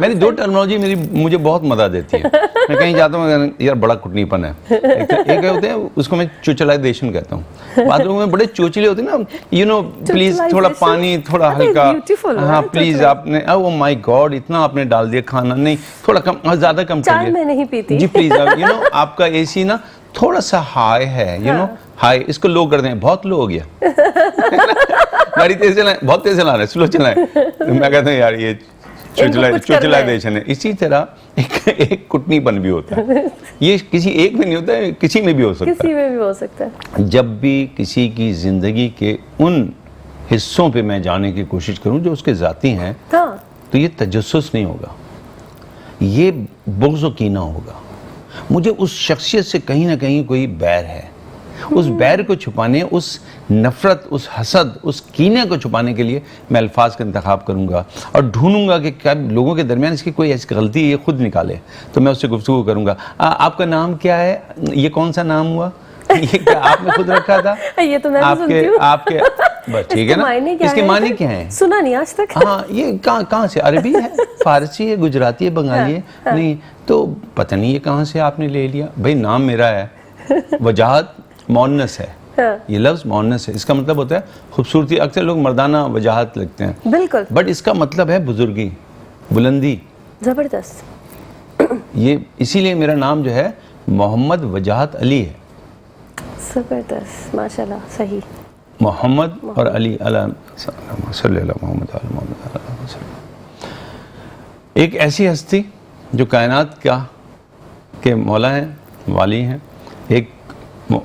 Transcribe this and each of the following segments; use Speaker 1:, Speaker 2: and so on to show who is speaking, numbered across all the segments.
Speaker 1: میری 2 ٹرمنالوجی مجھے بہت مدد دیتی ہے. میں کہیں جاتا ہوں یار بڑا کٹنی پن ہے. ایک ہوتے ہیں اس کو میں چوچلائزیشن کہتا ہوں. بعض لوگوں میں بڑے چوچلے ہوتے ہیں نا, پلیز تھوڑا پانی, تھوڑا ہلکا, ہاں پلیز آپ نے, او مائی گاڈ اتنا آپ نے ڈال دیا کھانا, نہیں تھوڑا کم, زیادہ کم کر
Speaker 2: چائے میں نہیں پیتی
Speaker 1: جی پلیز. آپ کا اے سی نا تھوڑا سا ہائی ہے, ہائی, اس کو لو کر دیں, بہت لو ہو گیا. گاڑی تیز چلائیں, بہت تیز چلا رہے ہیں, سلو چلائیں. میں کہتا ہوں یار یہ چوچلائزیشن ہے. اسی طرح ایک کٹنی پن بھی ہوتا ہے. یہ کسی ایک میں نہیں ہوتا ہے, کسی میں بھی ہو سکتا ہے.
Speaker 2: کسی میں بھی ہو سکتا ہے.
Speaker 1: جب بھی کسی کی زندگی کے ان حصوں پہ میں جانے کی کوشش کروں جو اس کے ذاتی ہیں, تو یہ تجسس نہیں ہوگا, یہ بغض و کینہ ہوگا. مجھے اس شخصیت سے کہیں نہ کہیں کوئی بیر ہے. اس بیر کو چھپانے, اس نفرت, اس حسد, اس کینے کو چھپانے کے لیے میں الفاظ کا انتخاب کروں گا اور ڈھونڈوں گا کہ کیا لوگوں کے درمیان اس کی کوئی ایسی غلطی ہے یہ خود نکالے, تو میں اس سے گفتگو کروں گا. آپ کا نام کیا ہے, یہ کون سا نام ہوا, یہ کیا آپ نے خود رکھا تھا,
Speaker 2: یہ تو میں سنتی ہوں.
Speaker 1: آپ کے بس ٹھیک ہے نا, اس کے معنی کیا ہیں,
Speaker 2: سنا نہیں آج تک.
Speaker 1: ہاں یہ کہاں سے, عربی ہے, فارسی ہے, گجراتی ہے, بنگالی ہے, نہیں تو پتہ نہیں یہ کہاں سے آپ نے لے لیا. بھائی نام میرا ہے, وجاہت مؤنث ہے, یہ لفظ مؤنث ہے, اس کا مطلب ہوتا ہے خوبصورتی. اکثر لوگ مردانہ وجاہت لگتے ہیں,
Speaker 2: بالکل,
Speaker 1: بٹ اس کا مطلب ہے بزرگی, بلندی.
Speaker 2: زبردست.
Speaker 1: یہ اسی لیے میرا نام جو ہے محمد وجاہت علی ہے.
Speaker 2: زبردست, ماشاءاللہ, صحیح.
Speaker 1: محمد اور علی, صلی اللہ محمد علی محمد. ایک ایسی ہستی جو کائنات کے مولا ہیں, والی ہیں, ایک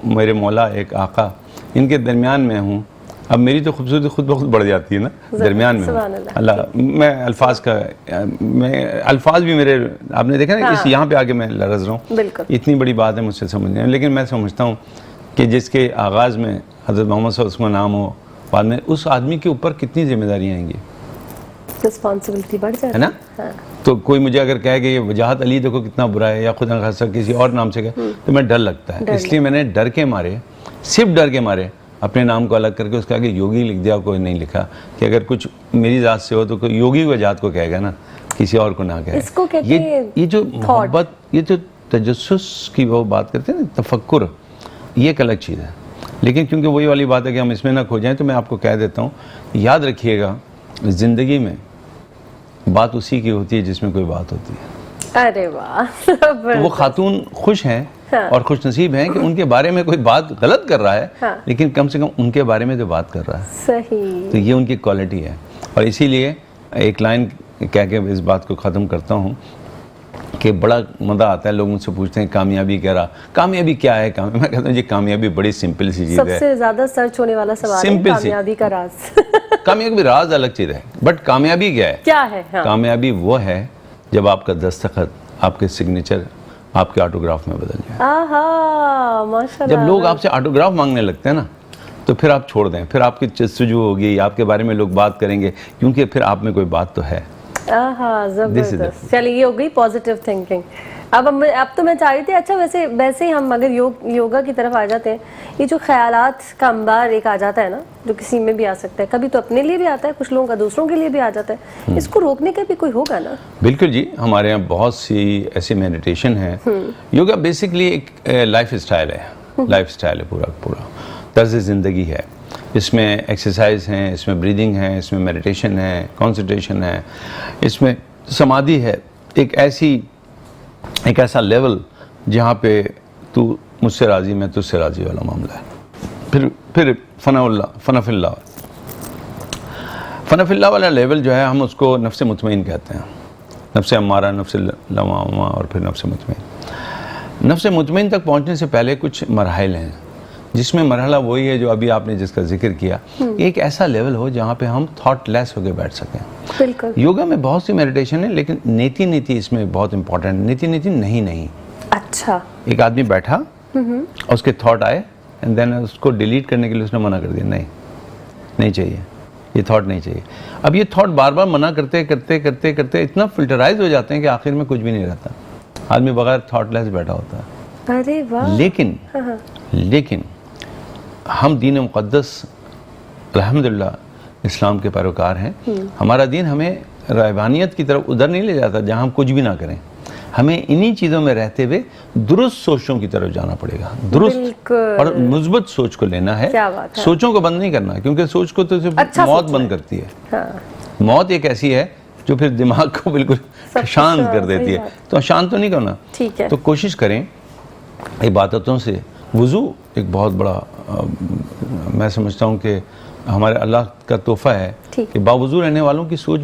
Speaker 1: میرے مولا, ایک آقا, ان کے درمیان میں ہوں. اب میری تو خوبصورتی خود بخود بڑھ جاتی ہے نا, درمیان میں ہوں. اللہ, میں الفاظ بھی میرے, آپ نے دیکھا نا, یہاں پہ آگے میں لرز رہا ہوں.
Speaker 2: بالکل,
Speaker 1: اتنی بڑی بات ہے مجھ سے سمجھنے میں, لیکن میں سمجھتا ہوں کہ جس کے آغاز میں حضرت محمد صلی اللہ علیہ وسلم کا نام ہو, بعد میں اس آدمی کے اوپر کتنی ذمہ داریاں آئیں گی,
Speaker 2: رسپانسبلٹی بڑھ جاتی
Speaker 1: ہے نا. تو کوئی مجھے اگر کہے کہ یہ وجاہت علی دیکھو کتنا برا ہے, یا خدا نخواستہ کسی اور نام سے کہے, تو میں ڈر لگتا ہے. اس لیے میں نے ڈر کے مارے, صرف ڈر کے مارے اپنے نام کو الگ کر کے اس کا آگے یوگی لکھ دیا. کوئی نہیں لکھا کہ اگر کچھ میری ذات سے ہو تو کوئی یوگی وجاہت کو کہے گا نا, کسی اور کو نہ کہے.
Speaker 2: اس کو کہتے ہیں
Speaker 1: یہ جو محبت, یہ جو تجسس کی وہ بات کرتے ہیں نا, تفکر, یہ ایک الگ چیز ہے. لیکن کیونکہ وہی والی بات ہے کہ ہم اس میں نہ کھو جائیں, تو میں آپ کو کہہ دیتا ہوں, یاد رکھیے گا زندگی میں بات اسی کی ہوتی ہے جس میں کوئی بات ہوتی ہے.
Speaker 2: ارے واہ,
Speaker 1: تو وہ خاتون خوش ہیں اور خوش نصیب ہیں کہ ان کے بارے میں کوئی بات غلط کر رہا ہے, لیکن کم سے کم ان کے بارے میں تو بات کر رہا ہے.
Speaker 2: صحیح.
Speaker 1: تو یہ ان کی کوالٹی ہے. اور اسی لیے ایک لائن کہہ کے اس بات کو ختم کرتا ہوں کہ بڑا مزہ آتا ہے, لوگ مجھ سے پوچھتے ہیں کامیابی کیا رہا, کامیابی کیا ہے. میں کہتا ہوں یہ کامیابی بڑی سمپل سی چیز ہے.
Speaker 2: سب سے زیادہ سرچ ہونے والا سوال ہے کامیابی کا راز.
Speaker 1: کامیابی راز الگ چیز ہے, بٹ کامیابی کیا ہے,
Speaker 2: کیا ہے.
Speaker 1: کامیابی وہ ہے جب آپ کا دستخط, آپ کے سگنیچر آپ کے آٹوگراف میں بدل جائے.
Speaker 2: آہا, ماشاءاللہ.
Speaker 1: جب لوگ آپ سے آٹوگراف مانگنے لگتے ہیں نا, تو پھر آپ چھوڑ دیں, پھر آپ کی جستجو ہوگی, آپ کے بارے میں لوگ بات کریں گے, کیونکہ پھر آپ میں کوئی بات تو ہے.
Speaker 2: آہا, زبردست. چلیے یہ ہو گئی پازیٹیو تھنکنگ. اب تو میں چاہ رہی تھی, اچھا ویسے ہی ہم اگر یوگا کی طرف آ جاتے ہیں, یہ جو خیالات کا انبار ایک آ جاتا ہے نا, جو کسی میں بھی آ سکتا ہے, کبھی تو اپنے لیے بھی آتا ہے, کچھ لوگوں کا دوسروں کے لیے بھی آ جاتا ہے, اس کو روکنے کا بھی کوئی ہوگا نا.
Speaker 1: بالکل جی, ہمارے یہاں بہت سی ایسی میڈیٹیشن ہیں. یوگا بیسکلی ایک لائف اسٹائل ہے, لائف اسٹائل ہے, پورا طرز زندگی ہے. اس میں ایکسرسائز ہیں, اس میں بریدنگ ہے, اس میں میڈیٹیشن ہے, کانسنٹریشن ہے, اس میں سمادھی ہے. ایک ایسا لیول جہاں پہ تو مجھ سے راضی, میں تجھ سے راضی والا معاملہ ہے. پھر فنا فی اللہ والا لیول جو ہے, ہم اس کو نفس مطمئن کہتے ہیں. نفس امارہ, نفس لوامہ, اور پھر نفس مطمئن. نفس مطمئن تک پہنچنے سے پہلے کچھ مراحل ہیں, جس میں مرحلہ وہی ہے جو ابھی آپ نے جس کا ذکر کیا. ایک ایسا لیول ہو جہاں پہ ہم تھاٹ لیس ہو کے بیٹھ سکیں.
Speaker 2: بالکل.
Speaker 1: یوگا میں بہت سی میڈیٹیشن ہے, لیکن نیتی اس میں بہت امپورٹنٹ. نیتی نہیں.
Speaker 2: اچھا.
Speaker 1: ایک آدمی بیٹھا, اس کے تھاٹ آئے, اینڈ دین اس کو ڈیلیٹ کرنے کے لیے اس نے منع کر دیا, نہیں چاہیے, یہ تھاٹ نہیں چاہیے. اب یہ تھاٹ بار بار منع کرتے اتنا فلٹرائز ہو جاتے ہیں کہ آخر میں کچھ بھی نہیں رہتا. آدمی بغیر تھاٹ لیس بیٹھا ہوتا ہے.
Speaker 2: ارے واہ.
Speaker 1: لیکن ہم دین مقدس الحمدللہ اسلام کے پیروکار ہیں. ہمارا دین ہمیں رہبانیت کی طرف ادھر نہیں لے جاتا جہاں ہم کچھ بھی نہ کریں. ہمیں انہی چیزوں میں رہتے ہوئے درست سوچوں کی طرف جانا پڑے گا, درست اور مثبت سوچ کو لینا ہے. سوچوں کو بند نہیں کرنا, کیونکہ سوچ کو تو صرف موت بند کرتی ہے. موت ایک ایسی ہے جو پھر دماغ کو بالکل شانت کر دیتی ہے, تو شانت تو نہیں کرنا. تو کوشش کریں عبادتوں سے. وضو ایک بہت بڑا میں سمجھتا ہوں کہ ہمارے اللہ کا تحفہ ہے کہ باوضو رہنے والوں کی سوچ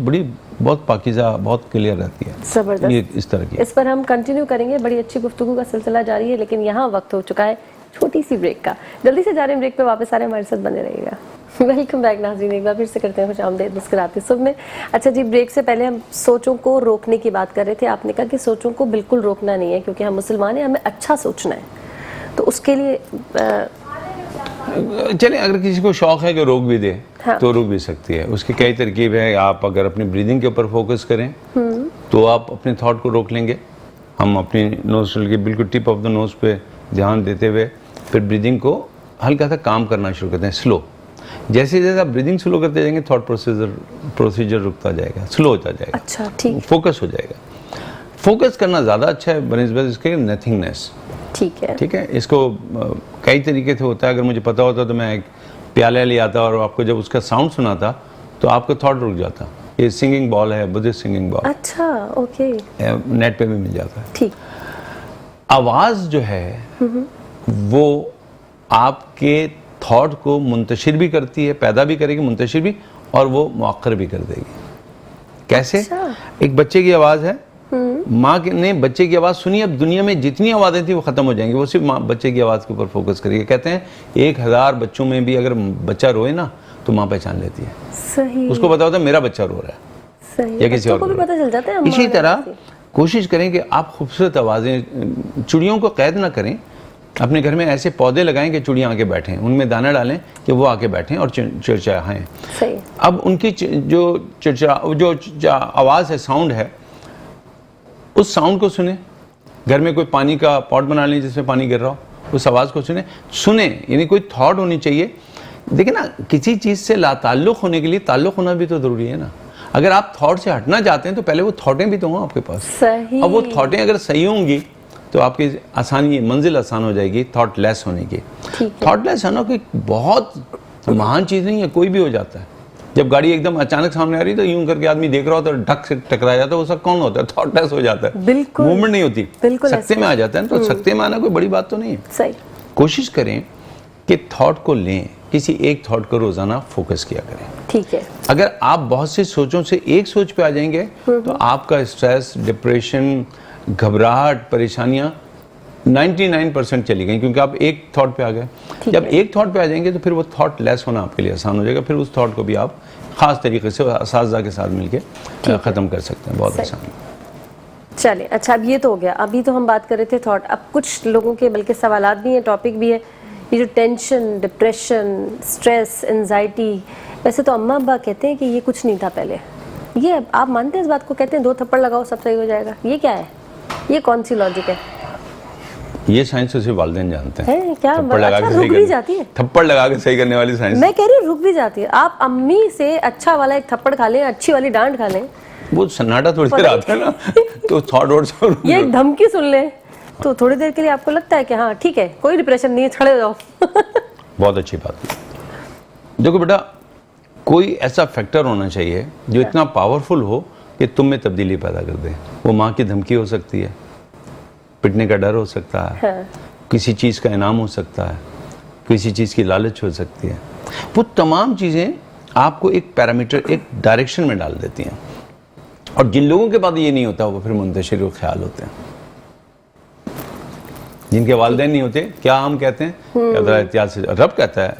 Speaker 1: بہت پاکیزہ, بہت کلیئر رہتی ہے.
Speaker 2: زبردست.
Speaker 1: اس طرح کی
Speaker 2: اس پر ہم کنٹینیو کریں گے, بڑی اچھی گفتگو کا سلسلہ جاری ہے, لیکن یہاں وقت ہو چکا ہے چھوٹی سی بریک کا. جلدی سے جا رہے ہیں بریک پہ, واپس آ رہے ہیں, ہمارے ساتھ بنے رہیے گا. ویلکم بیک ناظرین, ایک بار پھر سے کرتے ہیں خوش آمدید مسکراتے صبح میں. اچھا جی, بریک سے پہلے ہم سوچوں کو روکنے کی بات کر رہے تھے. آپ نے کہا کہ سوچوں کو بالکل روکنا نہیں ہے کیونکہ ہم مسلمان ہیں, ہمیں اچھا سوچنا ہے. تو اس کے لیے
Speaker 1: چلیں, اگر کسی کو شوق ہے کہ روک بھی دے تو روک بھی سکتی ہے. اس کی کئی ترکیب ہے. آپ اگر اپنی بریدنگ کے اوپر فوکس کریں تو آپ اپنے تھاٹ کو روک لیں گے. ہم اپنی نوزل کے بالکل ٹپ آف دا نوز پہ دھیان دیتے ہوئے پھر بریدنگ کو ہلکا سا کام کرنا شروع کرتے ہیں, سلو. جیسے جیسے آپ بریدنگ سلو کرتے جائیں گے تھاٹ پروسیجر رکتا جائے گا, سلو ہوتا جائے گا.
Speaker 2: اچھا ٹھیک,
Speaker 1: فوکس ہو جائے گا. فوکس کرنا زیادہ اچھا ہے بنسبت اس کے نتھنگنیس. ٹھیک ہے. اس کو کئی طریقے سے ہوتا ہے. اگر مجھے پتا ہوتا تو میں ایک پیالہ لے آتا اور آپ کو جب اس کا ساؤنڈ سناتا تو آپ کا تھاٹ رک جاتا. یہ سنگنگ بال ہے, بدھسٹ سنگنگ بال.
Speaker 2: اچھا اوکے,
Speaker 1: نیٹ پہ بھی مل جاتا ہے.
Speaker 2: ٹھیک.
Speaker 1: آواز جو ہے وہ آپ کے تھاٹ کو منتشر بھی کرتی ہے, پیدا بھی کرے گی, منتشر بھی, اور وہ مؤخر بھی کر دے گی. کیسے؟ ایک بچے کی آواز ہے, ماں نے بچے کی آواز سنی, اب دنیا میں جتنی آوازیں تھیں وہ ختم ہو جائیں گی, وہ صرف بچے کی آواز کے اوپر فوکس کرے گی. کہتے ہیں 1000 بچوں میں بھی اگر بچہ روئے نا تو ماں پہچان لیتی ہے.
Speaker 2: صحیح.
Speaker 1: اس کو پتا ہوتا ہے میرا بچہ رو رہا ہے.
Speaker 2: صحیح.
Speaker 1: یا کسی اور کو
Speaker 2: بھی پتہ چل جاتا ہے.
Speaker 1: اسی طرح کوشش کریں کہ آپ خوبصورت آوازیں, چڑیوں کو قید نہ کریں. اپنے گھر میں ایسے پودے لگائیں کہ چڑیاں آ کے بیٹھیں, ان میں دانہ ڈالیں کہ وہ آ کے بیٹھیں اور چرچائیں. اب ان کی جو آواز ہے, ساؤنڈ ہے, اس ساؤنڈ کو سنیں. گھر میں کوئی پانی کا پاٹ بنا لیں جس میں پانی گر رہا ہو, اس آواز کو سنیں. یعنی کوئی تھاٹ ہونی چاہیے. دیکھیں نا, کسی چیز سے لا تعلق ہونے کے لیے تعلق ہونا بھی تو ضروری ہے نا. اگر آپ تھاٹ سے ہٹنا چاہتے ہیں تو پہلے وہ تھاٹیں بھی تو ہوں آپ کے پاس.
Speaker 2: صحیح.
Speaker 1: اب وہ تھاٹیں اگر صحیح ہوں گی تو آپ کی منزل آسان ہو جائے گی تھاٹ لیس ہونے کی. تھاٹ لیس ہونا کوئی بہت مہان چیز نہیں ہے, کوئی بھی ہو جاتا ہے. جب گاڑی ایک دم اچانک سامنے آ رہی تو یوں کر کے آدمی دیکھ رہا ہوتا ہے, ڈھک سے ٹکرا جاتا ہے, وہ سب کون ہوتا ہے؟ تھاٹ لیس ہو جاتا ہے.
Speaker 2: بالکل
Speaker 1: موومنٹ نہیں ہوتی, سکتے میں آ جاتا ہے. تو سکتے میں آنا کوئی بڑی بات تو نہیں ہے.
Speaker 2: صحیح.
Speaker 1: کوشش کریں کہ تھاٹ کو لیں, کسی ایک تھاٹ کو روزانہ فوکس کیا کریں.
Speaker 2: ٹھیک ہے.
Speaker 1: اگر آپ بہت سی سوچوں سے ایک سوچ پہ آ جائیں گے تو آپ کا اسٹریس, ڈپریشن, گھبراہٹ, پریشانیاں 99% چلی گئیں, کیونکہ آپ ایک تھاٹ پہ آ گئے. جب ایک تھاٹ پہ آ جائیں گے تو پھر وہ تھاٹ لیس ہونا آپ کے لیے آسان ہو جائے گا. پھر اس تھاٹ کو بھی آپ خاص طریقے سے اساتذہ کے ساتھ مل کے ختم کر سکتے ہیں. بہت آسان.
Speaker 2: چلیں, اچھا اب یہ تو ہو گیا. ابھی تو ہم بات کر رہے تھے تھاٹ. اب کچھ لوگوں کے بلکہ سوالات بھی ہیں, ٹاپک بھی ہے, یہ جو ٹینشن, ڈپریشن, اسٹریس, انزائٹی. ویسے تو اماں ابا کہتے ہیں کہ یہ کچھ نہیں تھا پہلے. یہ آپ مانتے ہیں اس بات کو؟ کہتے ہیں 2 تھپڑ لگاؤ سب صحیح ہو جائے گا. یہ کیا ہے؟ یہ کون سی لاجک ہے؟
Speaker 1: یہ سائنس سے والدین جانتے ہیں.
Speaker 2: کیا رک بھی جاتی ہے؟
Speaker 1: تھپڑ لگا کے صحیح کرنے والی سائنس.
Speaker 2: میں کہہ رہی ہوں رک بھی جاتی ہے. آپ امی سے اچھا والا ایک تھپڑ کھا لیں, اچھی والی ڈانٹ کھا لیں,
Speaker 1: وہ سناٹا تھوڑی دیر آتا ہے نا تو تھاٹ وارڈ
Speaker 2: یہ ایک دھمکی سن لیں تو تھوڑی دیر کے لیے آپ کو لگتا ہے کہ ہاں ٹھیک ہے, کوئی ڈپریشن نہیں ہے, کھڑے ہو جاؤ.
Speaker 1: بہت اچھی بات ہے. دیکھو بیٹا, کوئی ایسا فیکٹر ہونا چاہیے جو اتنا پاورفل ہو کہ تم میں تبدیلی پیدا کر دے. وہ ماں کی دھمکی ہو سکتی ہے, پٹنے کا ڈر ہو سکتا ہے, کسی چیز کا انعام ہو سکتا ہے, کسی چیز کی لالچ ہو سکتی ہے. وہ تمام چیزیں آپ کو ایک پیرامیٹر, ایک ڈائریکشن میں ڈال دیتی ہیں. اور جن لوگوں کے بعد یہ نہیں ہوتا وہ پھر منتشر و خیال ہوتے ہیں. جن کے والدین نہیں ہوتے, کیا ہم کہتے ہیں احتیاط سے, رب کہتا ہے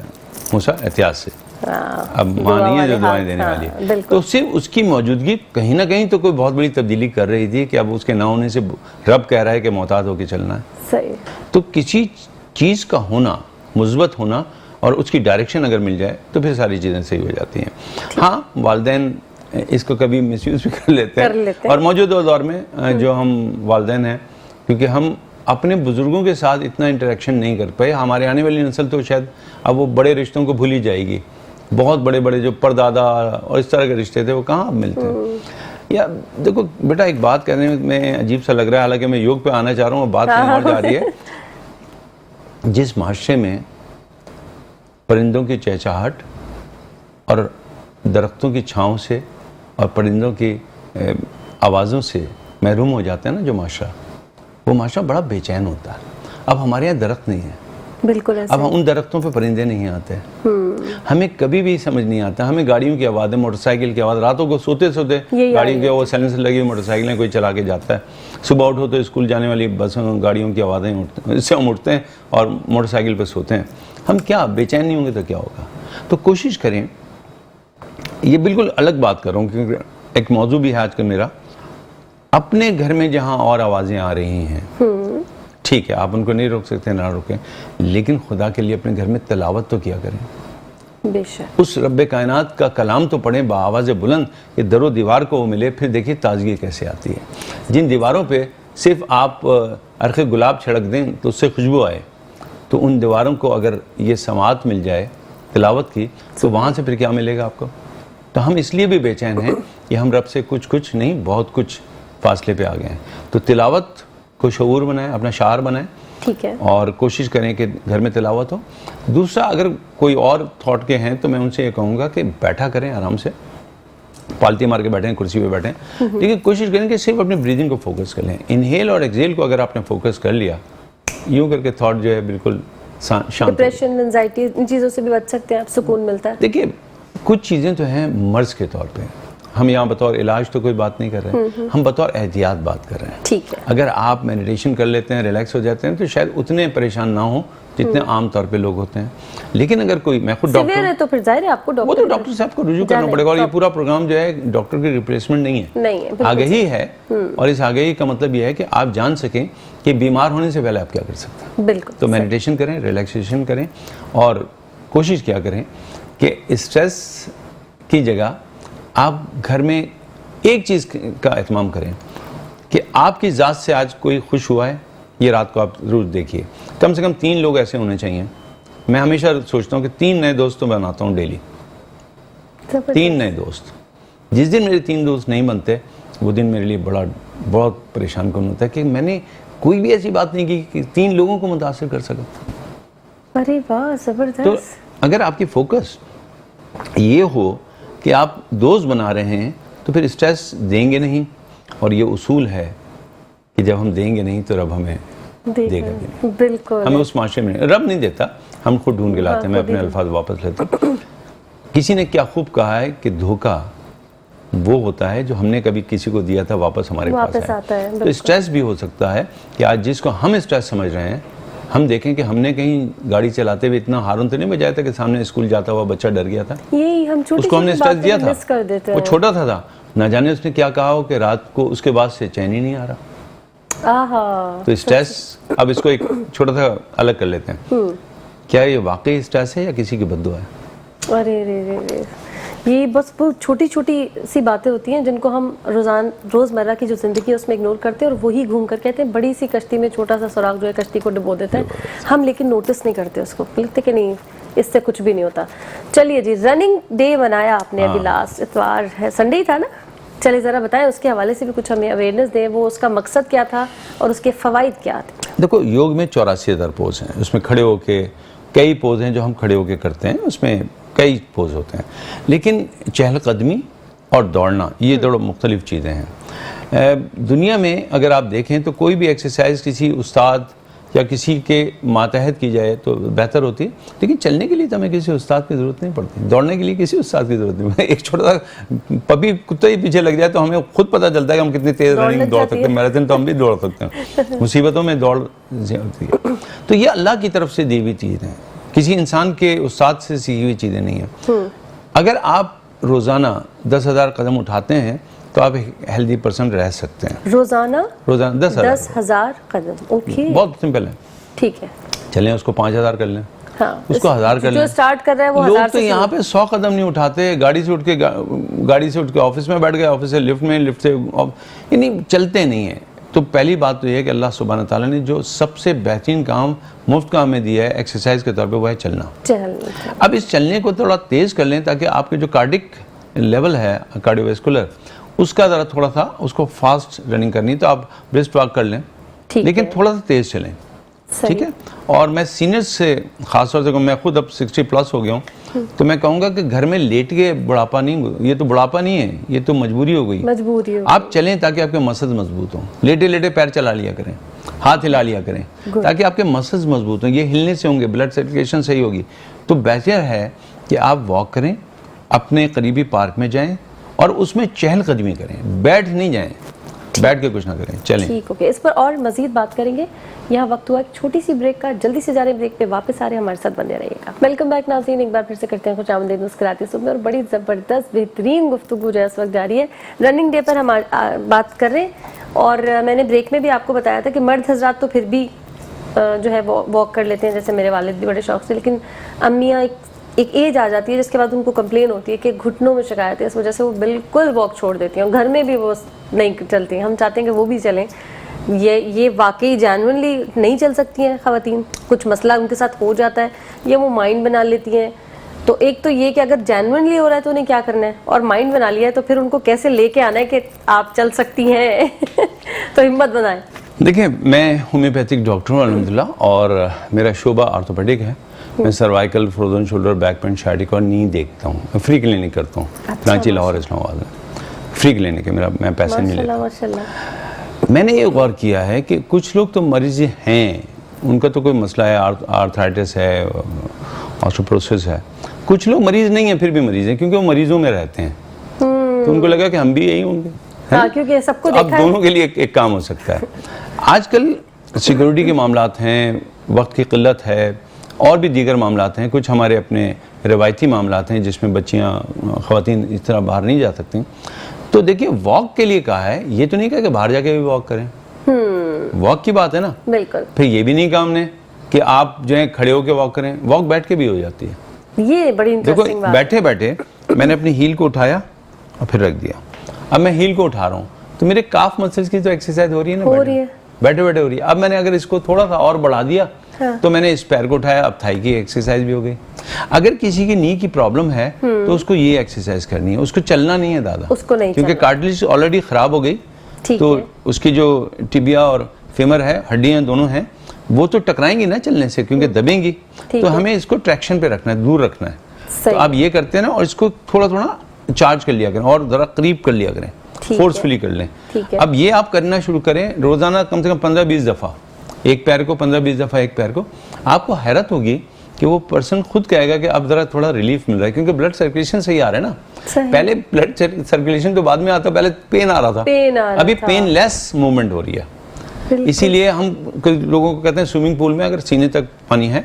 Speaker 1: موسیٰ احتیاط سے. اب ماں نہیں ہے جو دعائیں دینے والی ہے, تو صرف اس کی موجودگی کہیں نہ کہیں تو کوئی بہت بڑی تبدیلی کر رہی تھی کہ اب اس کے نہ ہونے سے رب کہہ رہا ہے کہ محتاط ہو کے چلنا ہے.
Speaker 2: صحیح.
Speaker 1: تو کسی چیز کا ہونا, مثبت ہونا, اور اس کی ڈائریکشن اگر مل جائے تو پھر ساری چیزیں صحیح ہو جاتی ہیں. ہاں والدین اس کو کبھی مس یوز بھی کر لیتے ہیں, اور موجودہ دور میں جو ہم والدین ہیں, کیونکہ ہم اپنے بزرگوں کے ساتھ اتنا انٹریکشن نہیں کر پائے, ہمارے آنے والی نسل تو شاید اب وہ بڑے رشتوں کو بھول ہی جائے گی. بہت بڑے بڑے جو پردادا اور اس طرح کے رشتے تھے وہ کہاں اب ملتے ہیں. یا دیکھو بیٹا ایک بات کرنے میں عجیب سا لگ رہا ہے، حالانکہ میں یوگ پہ آنا چاہ رہا ہوں اور بات کہیں اور جا رہی ہے. جس معاشرے میں پرندوں کی چہچہاہٹ اور درختوں کی چھاؤں سے اور پرندوں کی آوازوں سے محروم ہو جاتے ہیں نا جو معاشرہ، وہ معاشرہ بڑا بے چین ہوتا ہے. اب ہمارے یہاں درخت نہیں ہے،
Speaker 2: بالکل ایسے.
Speaker 1: اب ان درختوں پہ پرندے نہیں آتے. ہمیں کبھی بھی سمجھ نہیں آتا، ہمیں گاڑیوں کی آوازیں، موٹر سائیکل کی آواز، راتوں کو سوتے سوتے گاڑی کی وہ سائلنسر لگی ہوئی موٹر سائیکلیں کوئی چلا کے جاتا ہے، صبح اٹھو تو اسکول جانے والی بسوں گاڑیوں کی آوازیں اس سے ہم اٹھتے ہیں اور موٹر سائیکل پہ سوتے ہیں. ہم کیا بے چین نہیں ہوں گے تو کیا ہوگا؟ تو کوشش کریں، یہ بالکل الگ بات کر رہا ہوں کیونکہ ایک موضوع بھی ہے آج کل میرا، اپنے گھر میں جہاں اور آوازیں آ رہی ہیں ٹھیک ہے، آپ ان کو نہیں روک سکتے، نہ روکیں، لیکن خدا کے لیے اپنے گھر میں تلاوت تو کیا کریں.
Speaker 2: بے شک.
Speaker 1: اس رب کائنات کا کلام تو پڑھیں بآواز بلند کہ در و دیوار کو وہ ملے. پھر دیکھیے تازگی کیسے آتی ہے. جن دیواروں پہ صرف آپ عرق گلاب چھڑک دیں تو اس سے خوشبو آئے، تو ان دیواروں کو اگر یہ سماعت مل جائے تلاوت کی تو وہاں سے پھر کیا ملے گا آپ کو؟ تو ہم اس لیے بھی بے چین ہیں کہ ہم رب سے کچھ نہیں بہت کچھ فاصلے پہ آ گئے ہیں. تو تلاوت کو شعور بنائیں، اپنا شعار بنائیں،
Speaker 2: ٹھیک ہے،
Speaker 1: اور کوشش کریں کہ گھر میں تلاوت ہو. دوسرا، اگر کوئی اور تھاٹ کے ہیں تو میں ان سے یہ کہوں گا کہ بیٹھا کریں آرام سے، پالتی مار کے بیٹھیں، کرسی پہ بیٹھیں، لیکن کوشش کریں کہ صرف اپنے بریدنگ کو فوکس کر لیں. انہیل اور ایکزیل کو اگر آپ نے فوکس کر لیا، یوں کر کے تھاٹ جو ہے بالکل شانت.
Speaker 2: ڈپریشن، انزائٹی، ان چیزوں سے بھی بچ سکتے ہیں آپ، سکون ملتا ہے.
Speaker 1: دیکھیے کچھ چیزیں تو ہیں مرض کے طور پہ، ہم یہاں بطور علاج تو کوئی بات نہیں کر رہے ہیں، ہم بطور احتیاط بات کر رہے ہیں.
Speaker 2: ٹھیک ہے.
Speaker 1: اگر آپ میڈیٹیشن کر لیتے ہیں، ریلیکس ہو جاتے ہیں، تو شاید اتنے پریشان نہ ہوں جتنے عام طور پہ لوگ ہوتے ہیں. لیکن اگر کوئی، میں خود ڈاکٹر،
Speaker 2: سیویئر ہے تو پھر ظاہر ہے آپ کو
Speaker 1: وہ تو ڈاکٹر صاحب کو رجوع کرنا پڑے گا. اور یہ پورا پروگرام جو ہے ڈاکٹر کی ریپلیسمنٹ نہیں ہے، آگہی ہے. اور اس آگہی کا مطلب یہ ہے کہ آپ جان سکیں کہ بیمار ہونے سے پہلے آپ کیا کر سکتے ہیں.
Speaker 2: بالکل.
Speaker 1: تو میڈیٹیشن کریں، ریلیکسیشن کریں، اور کوشش کیا کریں کہ اسٹریس کی جگہ آپ گھر میں ایک چیز کا اہتمام کریں کہ آپ کی ذات سے آج کوئی خوش ہوا ہے، یہ رات کو آپ ضرور دیکھیے. کم سے کم 3 لوگ ایسے ہونے چاہیے. میں ہمیشہ سوچتا ہوں کہ 3 نئے دوست تو بناتا ہوں ڈیلی. 3 نئے دوست. جس دن میرے 3 دوست نہیں بنتے وہ دن میرے لیے بہت پریشان کن ہوتا ہے کہ میں نے کوئی بھی ایسی بات نہیں کی کہ 3 لوگوں کو متاثر کر سکا.
Speaker 2: ارے واہ، زبردست.
Speaker 1: تو اگر آپ کی فوکس یہ ہو کہ آپ دوست بنا رہے ہیں تو پھر اسٹریس دیں گے نہیں. اور یہ اصول ہے کہ جب ہم دیں گے نہیں تو رب ہمیں دے گا بھی.
Speaker 2: بالکل.
Speaker 1: ہمیں اس معاشرے میں رب نہیں دیتا، ہم خود ڈھونڈ کے لاتے ہیں. میں اپنے الفاظ واپس لیتا ہوں. کسی نے کیا خوب کہا ہے کہ دھوکہ وہ ہوتا ہے جو ہم نے کبھی کسی کو دیا تھا واپس ہمارے پاس
Speaker 2: آتا ہے.
Speaker 1: تو اسٹریس بھی ہو سکتا ہے کہ آج جس کو ہم اسٹریس سمجھ رہے ہیں، ہم دیکھیں کہ ہم نے کہیں گاڑی چلاتے ہوئے اتنا ہارن تو نہیں بجایا تھا کہ سامنے اسکول جاتا ہوا بچہ ڈر گیا تھا.
Speaker 2: یہی ہم
Speaker 1: اس کو ہم نے اسٹریس دیا تھا، وہ چھوٹا تھا، نہ جانے اس نے کیا کہا ہو کہ رات کو اس کے بعد سے چین ہی نہیں آ رہا. تو اسٹریس، اب اس کو ایک چھوٹا سا الگ کر لیتے ہیں. کیا یہ واقعی اسٹریس ہے یا کسی کی بد دعا ہے؟
Speaker 2: ارے یہ بس بہت چھوٹی چھوٹی سی باتیں ہوتی ہیں جن کو ہم روزمرہ کی جو زندگی ہے اس میں اگنور کرتے ہیں، اور وہی گھوم کر کہتے ہیں بڑی سی کشتی میں چھوٹا سا سراغ جو ہے کشتی کو ڈبو دیتا ہے. ہم لیکن نوٹس نہیں کرتے اس کو، لگتے کہ نہیں اس سے کچھ بھی نہیں ہوتا. چلیے جی، رننگ ڈے منایا آپ نے ابھی، لاسٹ اتوار ہے، سنڈے ہی تھا نا؟ چلیے ذرا بتائیں اس کے حوالے سے بھی کچھ ہمیں اویئرنیس دیں، وہ اس کا مقصد کیا تھا اور اس کے فوائد کیا تھے؟
Speaker 1: دیکھو، یوگ میں 84,000 پوز ہیں. اس میں کھڑے ہو کے کئی پوز ہیں جو ہم کھڑے ہو کے کرتے ہیں، اس میں کئی پوز ہوتے ہیں. لیکن چہل قدمی اور دوڑنا یہ دو مختلف چیزیں ہیں. دنیا میں اگر آپ دیکھیں تو کوئی بھی ایکسرسائز کسی استاد یا کسی کے ماتحت کی جائے تو بہتر ہوتی ہے. لیکن چلنے کے لیے تو ہمیں کسی استاد کی ضرورت نہیں پڑتی، دوڑنے کے لیے کسی استاد کی ضرورت نہیں. ایک چھوٹا سا پپی کتا ہی پیچھے لگ جائے تو ہمیں خود پتہ چلتا ہے کہ ہم کتنی تیز رننگ دوڑ سکتے ہیں. میراتھن تو ہم بھی دوڑ سکتے ہیں. مصیبتوں میں دوڑ ہوتی ہے. تو یہ اللہ کی طرف سے دی ہوئی چیز ہے، کسی انسان کے استاد سے سیکھی ہوئی چیزیں نہیں ہیں. اگر آپ روزانہ 10,000 قدم اٹھاتے ہیں تو آپ ایک ہیلدی پرسن رہ سکتے ہیں. روزانہ
Speaker 2: 10,000 قدم. اوکے،
Speaker 1: بہت سمپل ہے.
Speaker 2: ٹھیک ہے،
Speaker 1: چلیں اس کو 5,000 کر لیں، اس کو 1,000 کر لیں.
Speaker 2: جو سٹارٹ کر رہا ہے وہ 1000
Speaker 1: لوگ تو یہاں پہ 100 قدم نہیں اٹھاتے، گاڑی سے اٹھ کے آفس میں بیٹھ گئے، آفس سے لفٹ میں، لفٹ سے یعنی چلتے نہیں ہیں. تو پہلی بات تو یہ ہے کہ اللہ سبحانہ تعالیٰ نے جو سب سے بہترین کام مفت کا ہمیں دیا ہے ایکسرسائز کے طور پہ، وہ ہے چلنا. اب اس چلنے کو تھوڑا تیز کر لیں تاکہ آپ کے جو کارڈک لیول ہے، کارڈیو ویسکولر، اس کا ذرا تھوڑا سا اس کو فاسٹ رننگ کرنی تو آپ برسٹ واک کر لیں, لیکن تھوڑا سا تیز چلیں, ٹھیک ہے. اور میں سینئرز سے خاص طور سے کہوں, میں خود اب 60+ ہو گیا ہوں, تو میں کہوں گا کہ گھر میں لیٹ کے بڑھاپا نہیں, یہ تو بڑھاپا نہیں ہے, یہ تو مجبوری ہو گئی. آپ چلیں تاکہ آپ کے مسلز مضبوط ہوں, لیٹے لیٹے پیر چلا لیا کریں, ہاتھ ہلا لیا کریں تاکہ آپ کے مسلز مضبوط ہوں. یہ ہلنے سے ہوں گے, بلڈ سرکولیشن صحیح ہوگی. تو بہتر ہے کہ آپ واک کریں, اپنے قریبی پارک میں جائیں اور اس میں چہل قدمی کریں, بیٹھ نہیں جائیں, بیٹھ کے کچھ نہ کریں, چلیں.
Speaker 2: ٹھیک, اوکے, اس پر اور مزید بات کریں گے. یہاں وقت ہوا ایک چھوٹی سی بریک کا, جلدی سے جا رہے ہیں بریک پہ, واپس آ رہے ہیں, ہمارے ساتھ بنے رہیے گا. ویلکم بیک ناظرین, ایک بار پھر سے کرتے ہیں خوش آمدید مسکراتی صبح, اور بڑی زبردست بہترین گفتگو جو ہے اس وقت جاری ہے. رننگ ڈے پر ہم بات کر رہے ہیں, اور میں نے بریک میں بھی آپ کو بتایا تھا کہ مرد حضرات تو پھر بھی جو ہے وہ واک کر لیتے ہیں, جیسے میرے والد بھی بڑے شوق سے, لیکن امیاں ایک ایج آ جاتی ہے جس کے بعد ان کو کمپلین ہوتی ہے کہ گھٹنوں میں شکایت ہے, اس وجہ سے وہ بالکل واک چھوڑ دیتی ہیں, گھر میں بھی وہ نہیں چلتی ہیں. ہم چاہتے ہیں کہ وہ بھی چلیں. یہ واقعی جینوئنلی نہیں چل سکتی ہیں خواتین, کچھ مسئلہ ان کے ساتھ ہو جاتا ہے یا وہ مائنڈ بنا لیتی ہیں. تو ایک تو یہ کہ اگر جینوئنلی ہو رہا ہے تو انہیں کیا کرنا ہے, اور مائنڈ بنا لیا ہے تو پھر ان کو کیسے لے کے آنا ہے کہ آپ چل سکتی ہیں. تو ہمت بنائیں.
Speaker 1: دیکھیں, میں ہومیوپیتھک ڈاکٹر ہوں الحمدللہ, اور میرا شعبہ آرتھوپیڈک ہے. میں cervical, frozen shoulder, back pain, sciatica اور نی دیکھتا ہوں. میں فری کلینک کرتا ہوں کراچی, لاہور, اسلام آباد میں فری کلینک ہے میرا, میں پیسے نہیں لیتا.
Speaker 2: ماشاءاللہ.
Speaker 1: میں نے یہ غور کیا ہے کہ کچھ لوگ تو مریض ہیں, ان کا تو کوئی مسئلہ ہے, آرتھرائٹس ہے, آسٹوپروسس ہے. کچھ لوگ مریض نہیں ہیں پھر بھی مریض ہیں کیونکہ وہ مریضوں میں رہتے ہیں, تو ان کو لگا کہ ہم بھی یہی ہوں گے.
Speaker 2: کیونکہ سب کو
Speaker 1: اب دونوں کے لیے ایک کام ہو سکتا ہے. آج کل سیکورٹی کے معاملات ہیں, وقت کی قلت ہے, اور بھی دیگر معاملات ہیں. کچھ ہمارے اپنے روایتی معاملات ہیں جس میں بچیاں, خواتین اس طرح باہر نہیں جا سکتی. تو دیکھیے, واک کے لیے کہا ہے, یہ تو نہیں کہا کہ باہر جا کے بھی واک کریں. واک کی بات ہے نا.
Speaker 2: بالکل.
Speaker 1: پھر یہ بھی نہیں کہا ہم نے کہ آپ جو ہے کھڑے ہو کے واک کریں, واک بیٹھ کے بھی ہو جاتی ہے.
Speaker 2: یہ بڑی انٹرسٹنگ بات.
Speaker 1: بیٹھے بیٹھے میں نے اپنی ہیل کو اٹھایا اور پھر رکھ دیا. اب میں ہیل کو اٹھا رہا ہوں تو میرے کاف مسلز کی تو ایکسرسائز ہو رہی ہے نا, بیٹھے بیٹھے ہو رہی ہے. اب میں نے اگر اس کو تھوڑا سا اور بڑھا دیا تو میں نے اس پیر کو اٹھایا, اب تھائی کی ایکسرسائز بھی ہو گئی. اگر کسی کی نی کی پرابلم ہے تو اس کو یہ ایکسرسائز کرنی ہے, اس کو چلنا نہیں ہے دادا,
Speaker 2: اس کو نہیں,
Speaker 1: کیونکہ کارٹلیج آلریڈی خراب ہو گئی. تو اس کی جو ٹیبیا اور فیمر ہے, ہڈیاں دونوں ہیں, وہ تو ٹکرائیں گی نا چلنے سے کیونکہ دبیں گی. تو ہمیں اس کو ٹریکشن پہ رکھنا ہے, دور رکھنا ہے. تو آپ یہ کرتے ہیں نا, اور اس کو تھوڑا تھوڑا چارج کر لیا کریں اور ذرا قریب کر لیا کریں, فورسفلی کر لیں. اب یہ آپ کرنا شروع کریں روزانہ کم سے کم 15-20 دفعہ, ایک پیر کو 15-20 دفعہ ایک پیر کو. آپ کو حیرت ہوگی کہ وہ پرسن خود کہے گا کہ اب ذرا تھوڑا ریلیف مل رہا ہے, کیونکہ بلڈ سرکولیشن صحیح آ رہا ہے نا. پہلے بلڈ سرکولیشن تو بعد میں آتا, پہلے پین آ رہا تھا, ابھی پین لیس موومنٹ ہو رہی ہے. اسی لیے ہم لوگوں کو کہتے ہیں سوئمنگ پول میں اگر سینے تک پانی ہے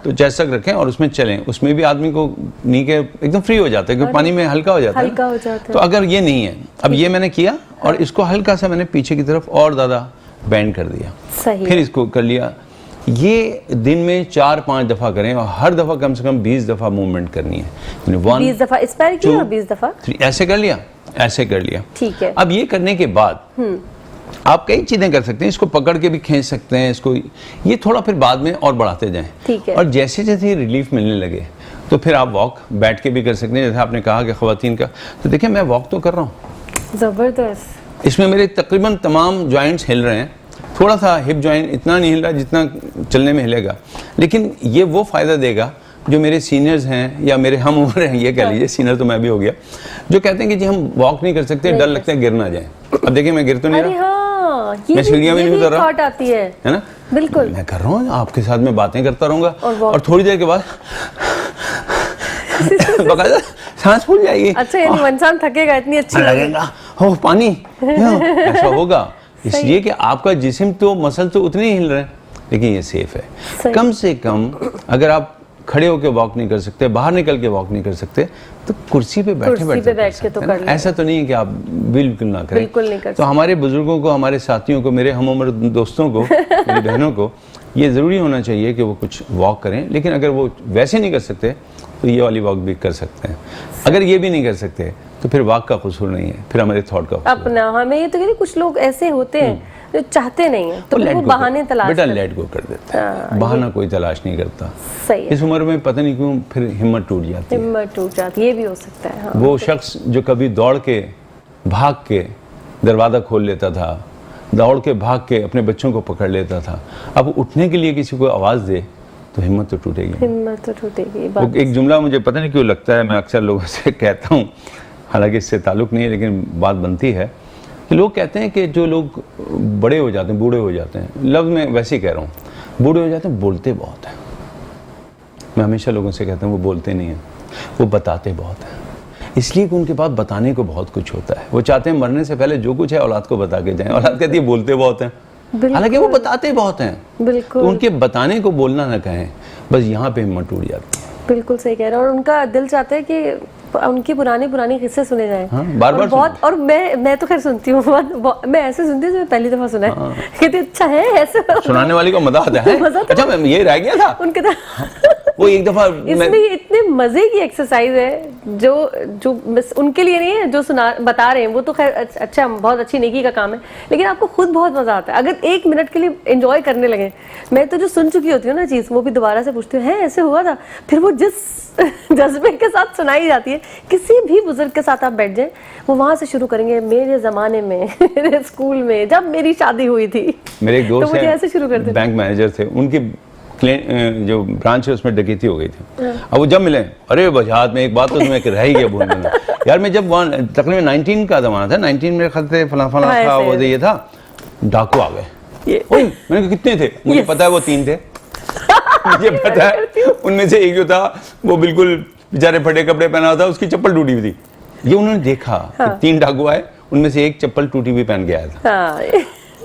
Speaker 1: تو چیسٹ تک رکھیں اور اس میں چلیں, اس میں بھی آدمی کو نی کے ایک دم فری ہو جاتا ہے کیونکہ پانی میں ہلکا ہو جاتا ہے. تو اگر یہ نہیں ہے, اب یہ میں نے کیا اور اس کو ہلکا سا میں نے پیچھے کی طرف اور زیادہ بینڈ کر دیا, پھر اس کو کر لیا. یہ دن میں 4-5 دفعہ کریں اور ہر دفعہ کم سے کم 20 دفعہ موومنٹ کرنی ہے.
Speaker 2: 20 دفعہ اس پیر کی اور 20 دفعہ
Speaker 1: ایسے کر لیا, ایسے کر لیا.
Speaker 2: ٹھیک ہے.
Speaker 1: اب یہ کرنے کے بعد آپ کئی چیزیں کر سکتے ہیں, اس کو پکڑ کے بھی کھینچ سکتے ہیں, اس کو یہ تھوڑا پھر بعد میں اور بڑھاتے جائیں. اور جیسے جیسے ریلیف ملنے لگے تو پھر آپ واک بیٹھ کے بھی کر سکتے ہیں, جیسے آپ نے کہا کہ خواتین کا. تو دیکھیں میں واک تو کر رہا ہوں
Speaker 2: زبردست,
Speaker 1: اس میں میرے تقریباً تمام جوائنٹس ہل رہے ہیں. تھوڑا سا ہپ جوائنٹ اتنا نہیں ہل رہا جتنا چلنے میں ہلے گا, لیکن یہ وہ فائدہ دے گا جو میرے سینئرز ہیں یا میرے ہم عمر ہیں, یہ کہہ لیجیے, سینئر تو میں بھی ہو گیا, جو کہتے ہیں کہ جی ہم واک نہیں کر سکتے, ڈر لگتا ہے گر نہ جائیں. اب دیکھیں میں گر تو نہیں رہا, میں سیڑھیاں بھی نہیں اتر رہا, ہے نا. بالکل میں کر رہا ہوں, آپ کے ساتھ میں باتیں کرتا رہوں گا اور تھوڑی دیر کے بعد باقاعدہ سانس پھول جائے گی.
Speaker 2: اچھا, یعنی انسان تھکے گا, اتنی اچھی
Speaker 1: لگے گا, ہو پانی, ایسا ہوگا. اس لیے کہ آپ کا جسم تو مسل تو اتنے ہی ہل رہے ہیں, لیکن یہ سیف ہے. کم سے کم اگر آپ کھڑے ہو کے واک نہیں کر سکتے, باہر نکل کے واک نہیں کر سکتے, تو کرسی پہ بیٹھے بیٹھ کے تو کر لیں. ایسا تو نہیں ہے کہ آپ بالکل نہ کریں. تو ہمارے بزرگوں کو, ہمارے ساتھیوں کو, میرے ہم عمر دوستوں کو, میری بہنوں کو یہ ضروری ہونا چاہیے کہ وہ کچھ واک کریں. لیکن اگر وہ ویسے نہیں کر سکتے تو یہ والی واک بھی کر سکتے ہیں. اگر یہ بھی نہیں کر سکتے تو پھر واک کا قصور نہیں ہے, پھر ہمارے تھاٹ کا قصور.
Speaker 2: اپنا ہمیں یہ تو کہ کچھ لوگ ایسے ہوتے ہیں جو چاہتے نہیں ہیں تو وہ بہانے تلاش
Speaker 1: بیٹا لیٹ گو کر دیتے ہیں, بہانہ کوئی تلاش نہیں کرتا. اس عمر میں پتہ نہیں کیوں پھر ہمت ٹوٹ جاتی ہے.
Speaker 2: ہمت ٹوٹ جاتی, یہ بھی ہو سکتا ہے.
Speaker 1: وہ شخص جو کبھی دوڑ کے بھاگ کے دروازہ کھول لیتا تھا, دوڑ کے بھاگ کے اپنے بچوں کو پکڑ لیتا تھا. اب اٹھنے کے لیے کسی کو آواز دے تو ہمت تو ٹوٹے گی.
Speaker 2: ہمت تو ٹوٹے گی.
Speaker 1: ایک جملہ مجھے پتہ نہیں کیوں لگتا ہے, میں اکثر لوگوں سے کہتا ہوں, حالانکہ اس سے تعلق نہیں ہے لیکن بات بنتی ہے, کہ لوگ کہتے ہیں کہ جو لوگ بڑے ہو جاتے ہیں, بوڑھے ہو جاتے ہیں, لفظ میں ویسے ہی کہہ رہا ہوں, بوڑھے ہو جاتے ہیں, بولتے بہت ہیں. میں ہمیشہ لوگوں سے کہتا ہوں وہ بولتے نہیں ہیں, وہ بتاتے بہت ہیں. اس لیے کہ ان کے پاس بتانے کو بہت کچھ ہوتا ہے. وہ چاہتے ہیں مرنے سے پہلے جو کچھ ہے اولاد کو بتا کے جائیں. اولاد کہتی ہے بولتے بہت ہیں, حالانکہ وہ بتاتے بہت ہیں.
Speaker 2: بالکل
Speaker 1: تو ان کے بتانے کو بولنا نہ کہیں, بس یہاں پہ ہمت ٹوٹ جاتی ہے.
Speaker 2: بالکل صحیح کہہ رہے ہیں. اور ان کا دل چاہتا ہے کہ ان کی پرانی قصے سنے جائیں.
Speaker 1: بار بار
Speaker 2: بہت. اور میں تو خیر سنتی ہوں, میں ایسے سنتی ہوں جو پہلی دفعہ سنا ہے, کہتے اچھا ہے ایسے.
Speaker 1: سنانے والی کو مزہ آتا ہے. اچھا یہ رہ گیا تھا
Speaker 2: ان کے
Speaker 1: وہ ایک دفعہ
Speaker 2: اس میں اتنے مزے کی ایکسرسائز ہے جو ان کے لیے نہیں ہے, جو بتا رہے ہیں وہ تو خیر اچھا, بہت اچھی نیکی کا کام ہے, لیکن آپ کو خود بہت مزہ آتا ہے اگر ایک منٹ کے لیے انجوائے کرنے لگے. میں تو جو سن چکی ہوتی ہوں نا چیز, وہ بھی دوبارہ سے پوچھتی ہوں, ایسے ہوا تھا, پھر وہ جس جذبے کے ساتھ سنائی جاتی ہے. کسی بھی بزرگ کے ساتھ آپ بیٹھ جائیں, وہ وہاں سے شروع کریں گے, میرے زمانے میں, میرے اسکول میں جب میری شادی ہوئی تھی.
Speaker 1: میرے ایک دوست
Speaker 2: ہیں
Speaker 1: بینک مینیجر تھے, ان کی جو برانچ ہے اس میں ڈکیتی ہو گئی تھی. اب وہ جب ملے, ارے بجات میں ایک بات تو تمہیں رہ ہی گیا بھول میں. یار میں جب وہاں تقریباً 19 کا زمانہ تھا, 19 میرے خیال سے فلاں تھا, وہ یہ تھا, ڈاکو آ گئے. میں نے کہا کتنے تھے, مجھے پتا ہے وہ 3 تھے. مجھے پتا ہے ان میں سے ایک جو تھا وہ بالکل بیچارے پھٹے کپڑے پہنا ہوا تھا, اس کی چپل ٹوٹی ہوئی تھی. یہ انہوں نے دیکھا 3 ڈاکو آئے, ان میں سے ایک چپل ٹوٹی ہوئی پہن کے آیا تھا.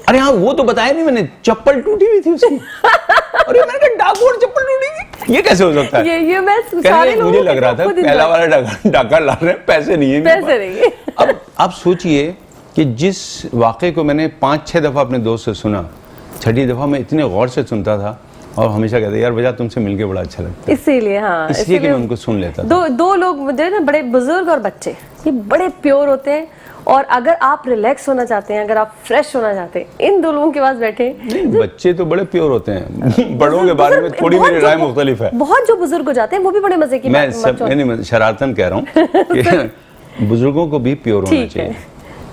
Speaker 1: ارے ہاں وہ تو بتایا نہیں میں نے, چپل ٹوٹی ہوئی تھی اس کی. ارے میں نے کہا ڈاکو اور چپل ٹوٹی ہوئی, یہ کیسے ہو سکتا ہے؟
Speaker 2: یہ
Speaker 1: مجھے لگ رہا تھا پہلا والا ڈاکا لا رہے ہیں, پیسے نہیں ہیں. اب آپ سوچئے کہ جس واقعے کو میں نے 5-6 دفعہ اپنے دوست سے سنا, 6ٹھی دفعہ میں اتنے غور سے سنتا تھا اور ہمیشہ کہتے یار وجہ تم سے مل کے بڑا اچھا لگتا ہے.
Speaker 2: اسی لیے ہاں,
Speaker 1: اس لیے کہ میں ان کو سن لیتا تھا.
Speaker 2: دو لوگ مجھے نا, بڑے بزرگ اور بچے, یہ بڑے پیور ہوتے ہیں. اور اگر آپ ریلیکس ہونا چاہتے ہیں, اگر آپ فریش ہونا چاہتے ہیں, ان دو لوگوں کے پاس بیٹھے.
Speaker 1: بچے تو بڑے پیور ہوتے ہیں, بڑوں کے بارے میں تھوڑی میری رائے مختلف ہے.
Speaker 2: بہت جو بزرگ ہو جاتے ہیں وہ بھی بڑے مزے کی بات.
Speaker 1: میں شرارتاً کہہ رہا ہوں کہ بزرگوں کو بھی پیور ہونا چاہیے.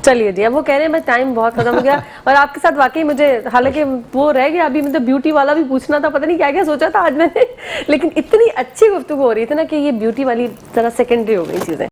Speaker 2: چلیے جی, اب وہ کہہ رہے ہیں بس ٹائم بہت ختم ہو گیا, اور آپ کے ساتھ واقعی مجھے حالانکہ وہ رہ گیا ابھی, مطلب بیوٹی والا بھی پوچھنا تھا, پتہ نہیں کیا کیا سوچا تھا آج میں نے, لیکن اتنی اچھی گفتگو ہو رہی تھی نا کہ یہ بیوٹی والی ذرا سیکنڈری ہو گئی چیزیں.